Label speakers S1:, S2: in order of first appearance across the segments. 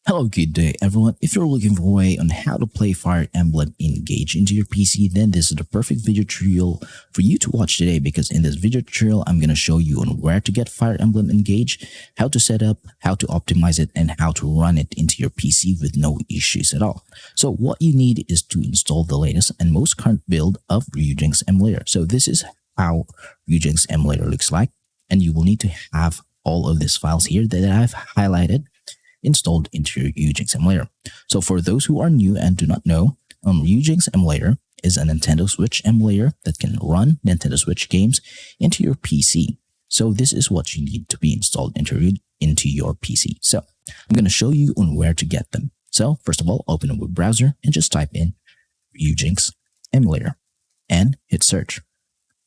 S1: Hello, good day everyone. If you're looking for a way on how to play Fire Emblem Engage into your PC, then this is the perfect video tutorial for you to watch today, because in this video tutorial, I'm going to show you on where to get Fire Emblem Engage, how to set up, how to optimize it, and how to run it into your PC with no issues at all. So what you need is to install the latest and most current build of Ryujinx emulator. So this is how Ryujinx emulator looks like, and you will need to have all of these files here that I've highlighted installed into your Ryujinx emulator. So for those who are new and do not know, Ryujinx emulator is a Nintendo Switch emulator that can run Nintendo Switch games into your PC. So this is what you need to be installed into your PC. So I'm going to show you on where to get them. So first of all, open a web browser and just type in Ryujinx emulator and hit search.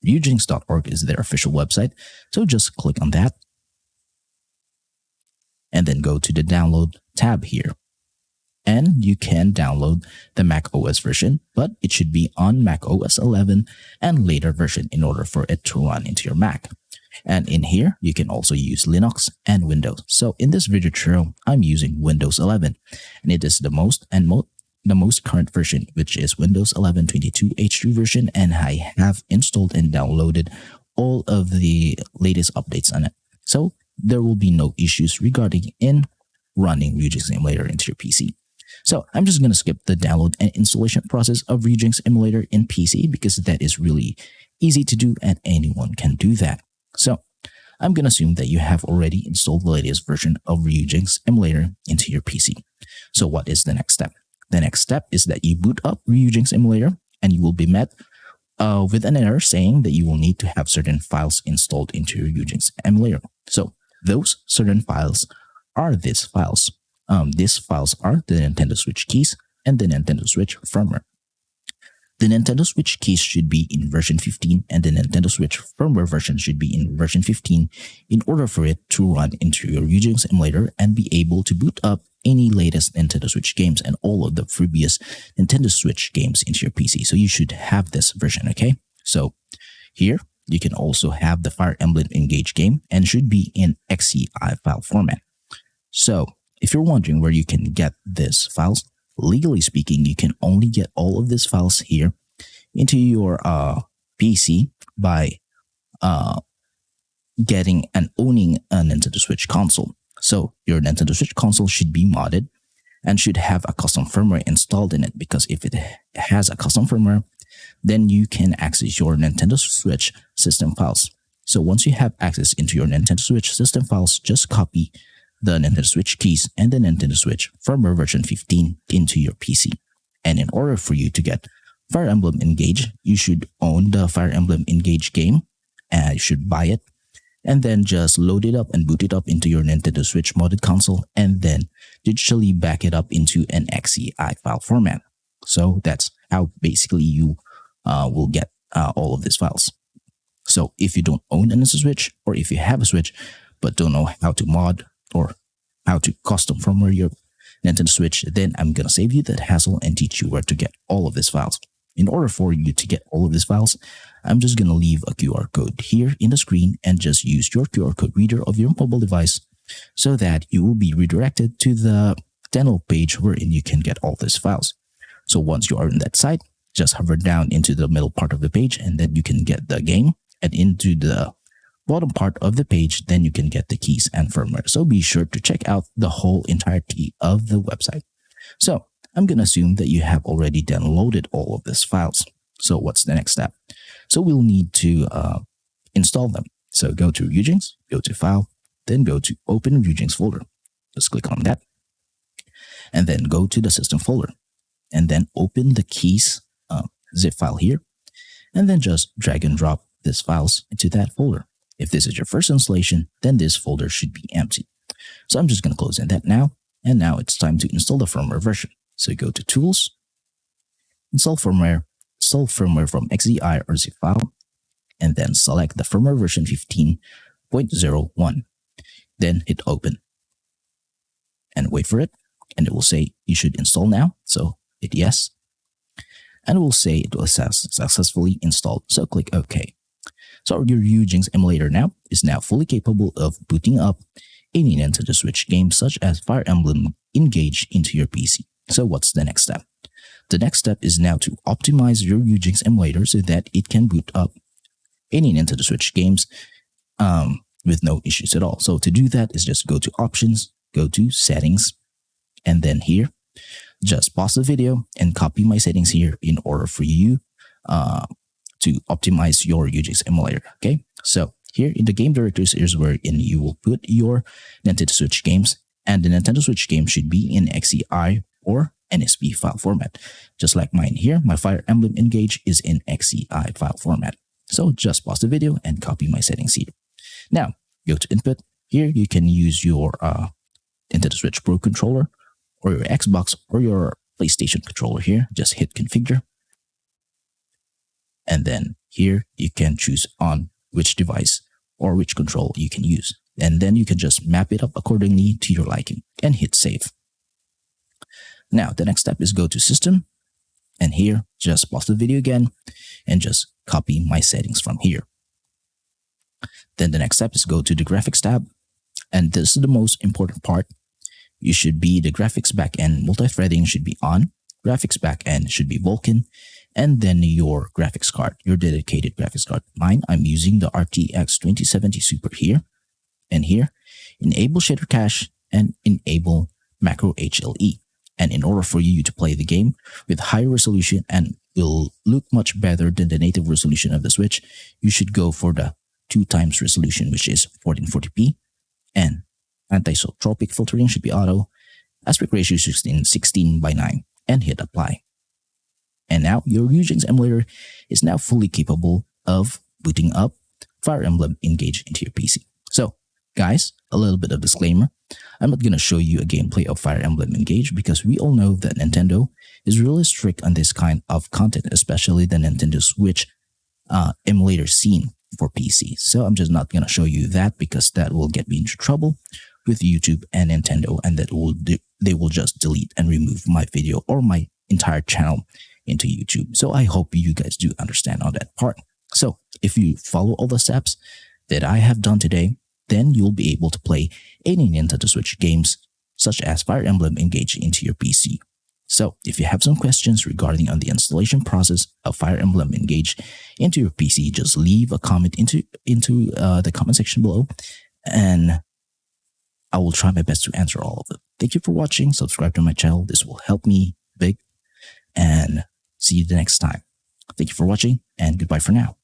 S1: Ryujinx.org is their official website, so just click on that and then go to the download tab here. And you can download the Mac OS version, but it should be on Mac OS 11 and later version in order for it to run into your Mac. And in here, you can also use Linux and Windows. So in this video tutorial, I'm using Windows 11, and it is the most current version, which is Windows 11 22 H2 version, and I have installed and downloaded all of the latest updates on it. So there will be no issues regarding in running Ryujinx emulator into your PC. So I'm just going to skip the download and installation process of Ryujinx emulator in PC, because that is really easy to do and anyone can do that. So I'm going to assume that you have already installed the latest version of Ryujinx emulator into your PC. So what is the next step? The next step is that you boot up Ryujinx emulator, and you will be met with an error saying that you will need to have certain files installed into your Ryujinx emulator. So those certain files are these files. These files are the Nintendo Switch keys and the Nintendo Switch firmware. The Nintendo Switch keys should be in version 15, and the Nintendo Switch firmware version should be in version 15 in order for it to run into your Ryujinx emulator and be able to boot up any latest Nintendo Switch games and all of the previous Nintendo Switch games into your PC. So you should have this version, okay? So here, you can also have the Fire Emblem Engage game and should be in XCI file format. So if you're wondering where you can get these files, legally speaking, you can only get all of these files here into your PC by getting and owning a Nintendo Switch console. So your Nintendo Switch console should be modded and should have a custom firmware installed in it, because if it has a custom firmware, then you can access your Nintendo Switch system files. So once you have access into your Nintendo Switch system files, just copy the Nintendo Switch keys and the Nintendo Switch firmware version 15 into your PC. And in order for you to get Fire Emblem Engage, you should own the Fire Emblem Engage game, and you should buy it, and then just load it up and boot it up into your Nintendo Switch modded console, and then digitally back it up into an XCI file format. So that's how basically you will get all of these files. So if you don't own a Nintendo Switch, or if you have a Switch but don't know how to mod or how to custom firmware your Nintendo Switch, then I'm going to save you that hassle and teach you where to get all of these files. In order for you to get all of these files, I'm just going to leave a QR code here in the screen, and just use your QR code reader of your mobile device so that you will be redirected to the download page wherein you can get all these files. So once you are in that site, just hover down into the middle part of the page, and then you can get the game, and into the bottom part of the page, then you can get the keys and firmware. So be sure to check out the whole entirety of the website. So I'm going to assume that you have already downloaded all of these files. So what's the next step? So we'll need to install them. So go to Ryujinx, go to File, then go to Open Ryujinx folder. Just click on that, and then go to the System folder, and then open the keys zip file here, and then just drag and drop these files into that folder. If this is your first installation, then this folder should be empty. So I'm just going to close in that now, and now it's time to install the firmware version. So go to Tools, Install Firmware from XCI or zip file, and then select the firmware version 15.01. Then hit Open, and wait for it, and it will say you should install now. So hit Yes, and it will say it was successfully installed. So click OK. So your Ryujinx emulator now is now fully capable of booting up any Nintendo Switch game such as Fire Emblem Engage into your PC. So what's the next step? The next step is now to optimize your Ryujinx emulator so that it can boot up any Nintendo Switch games with no issues at all. So to do that is just go to Options, go to Settings, and then here, just pause the video and copy my settings here in order for you to optimize your Ryujinx emulator. Okay, so here in the game directories is where you will put your Nintendo Switch games, and the Nintendo Switch game should be in XEI or NSP file format. Just like mine here, my Fire Emblem Engage is in XEI file format. So just pause the video and copy my settings here. Now, go to Input. Here you can use your Nintendo Switch Pro controller or your Xbox or your PlayStation controller here. Just hit Configure. And then here you can choose on which device or which control you can use. And then you can just map it up accordingly to your liking and hit Save. Now, the next step is go to System. And here, just pause the video again and just copy my settings from here. Then the next step is go to the Graphics tab. And this is the most important part. The graphics backend multi-threading should be on. Graphics backend should be Vulkan. And then your graphics card, your dedicated graphics card. Mine, I'm using the RTX 2070 Super here. And here, enable shader cache and enable macro HLE. And in order for you to play the game with high resolution and will look much better than the native resolution of the Switch, you should go for the 2x resolution, which is 1440p. And anisotropic filtering should be auto. Aspect ratio 16:9 and hit Apply. And now your Ryujinx emulator is now fully capable of booting up Fire Emblem Engage into your PC. So guys, a little bit of disclaimer. I'm not going to show you a gameplay of Fire Emblem Engage because we all know that Nintendo is really strict on this kind of content, especially the Nintendo Switch emulator scene for PC. So I'm just not going to show you that because that will get me into trouble with YouTube and Nintendo, and they will just delete and remove my video or my entire channel into YouTube. So I hope you guys do understand on that part. So if you follow all the steps that I have done today, then you'll be able to play any Nintendo Switch games such as Fire Emblem Engage into your PC. So if you have some questions regarding on the installation process of Fire Emblem Engage into your PC, just leave a comment into the comment section below, and I will try my best to answer all of them. Thank you for watching. Subscribe to my channel. This will help me big, and see you the next time. Thank you for watching, and goodbye for now.